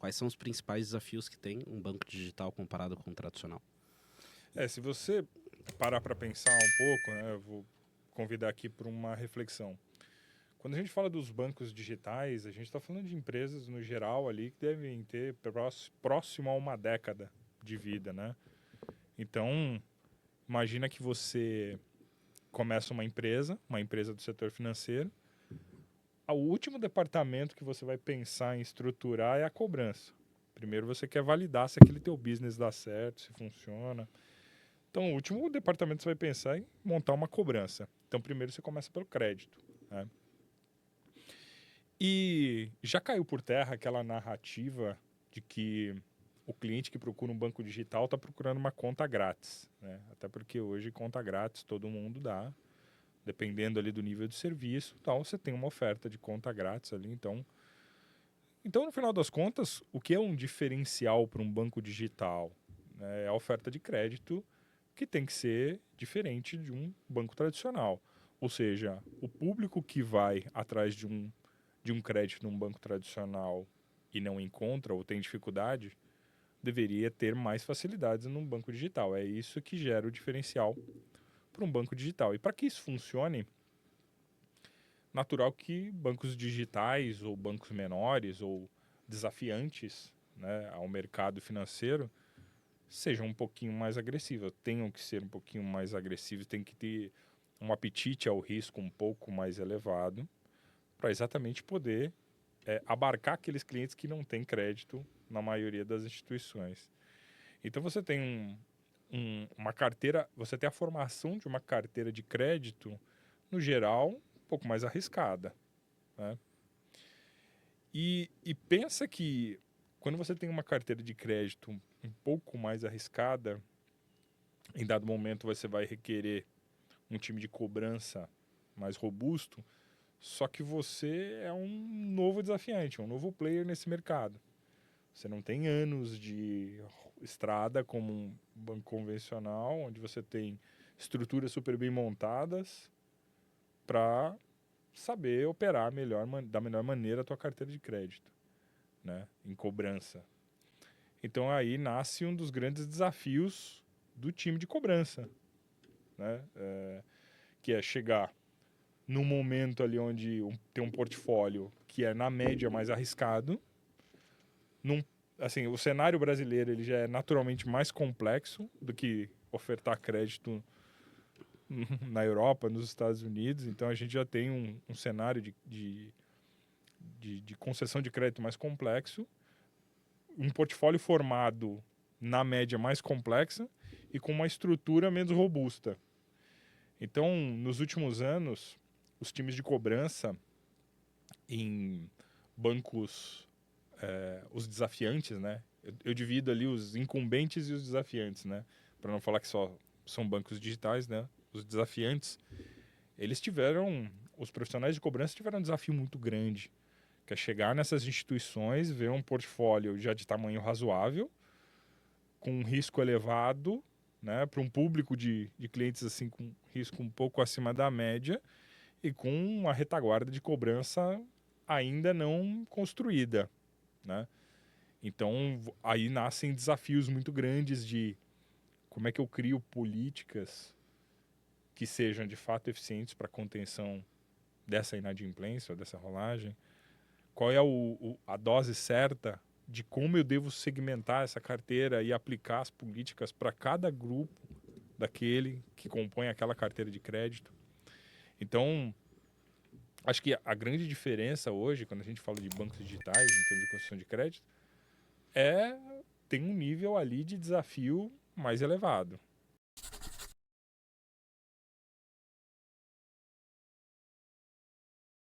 Quais são os principais desafios que tem um banco digital comparado com o tradicional? Se você parar para pensar um pouco, né, eu vou convidar aqui para uma reflexão. Quando a gente fala dos bancos digitais, a gente está falando de empresas no geral ali que devem ter próximo a uma década de vida, né? Então, imagina que você começa uma empresa do setor financeiro. O último departamento que você vai pensar em estruturar é a cobrança. Primeiro você quer validar se aquele teu business dá certo, se funciona. Então, o último departamento que você vai pensar é em montar uma cobrança. Então, primeiro você começa pelo crédito, né? E já caiu por terra aquela narrativa de que o cliente que procura um banco digital está procurando uma conta grátis, né? Até porque hoje conta grátis todo mundo dá, dependendo ali do nível de serviço, tal, você tem uma oferta de conta grátis ali, então no final das contas, o que é um diferencial para um banco digital, né, é a oferta de crédito que tem que ser diferente de um banco tradicional. Ou seja, o público que vai atrás de um crédito num banco tradicional e não encontra ou tem dificuldade, deveria ter mais facilidades num banco digital. É isso que gera o diferencial para um banco digital. E para que isso funcione, natural que bancos digitais ou bancos menores ou desafiantes, né, ao mercado financeiro sejam um pouquinho mais agressivos, tenham que ser um pouquinho mais agressivos, tem que ter um apetite ao risco um pouco mais elevado para exatamente poder abarcar aqueles clientes que não têm crédito na maioria das instituições. Então você tem uma carteira, você tem a formação de uma carteira de crédito, no geral, um pouco mais arriscada, né? E pensa que quando você tem uma carteira de crédito um pouco mais arriscada, em dado momento você vai requerer um time de cobrança mais robusto, só que você é um novo desafiante, um novo player nesse mercado. Você não tem anos de estrada como um banco convencional, onde você tem estruturas super bem montadas para saber operar da melhor maneira a tua carteira de crédito, né, em cobrança. Então aí nasce um dos grandes desafios do time de cobrança, né, que é chegar num momento ali onde tem um portfólio que é na média mais arriscado, assim, o cenário brasileiro ele já é naturalmente mais complexo do que ofertar crédito na Europa, nos Estados Unidos. Então a gente já tem um cenário de concessão de crédito mais complexo, um portfólio formado na média mais complexa e com uma estrutura menos robusta. Então, nos últimos anos, os times de cobrança em bancos, os desafiantes, né? Eu divido ali os incumbentes e os desafiantes, né? Para não falar que só são bancos digitais, né? Os desafiantes, os profissionais de cobrança tiveram um desafio muito grande, que é chegar nessas instituições, ver um portfólio já de tamanho razoável, com um risco elevado, né? Para um público de clientes assim com risco um pouco acima da média e com uma retaguarda de cobrança ainda não construída, né? Então, aí nascem desafios muito grandes de como é que eu crio políticas que sejam de fato eficientes para a contenção dessa inadimplência ou dessa rolagem. Qual é a dose certa de como eu devo segmentar essa carteira e aplicar as políticas para cada grupo daquele que compõe aquela carteira de crédito. Então, acho que a grande diferença hoje, quando a gente fala de bancos digitais, em termos de concessão de crédito, tem um nível ali de desafio mais elevado.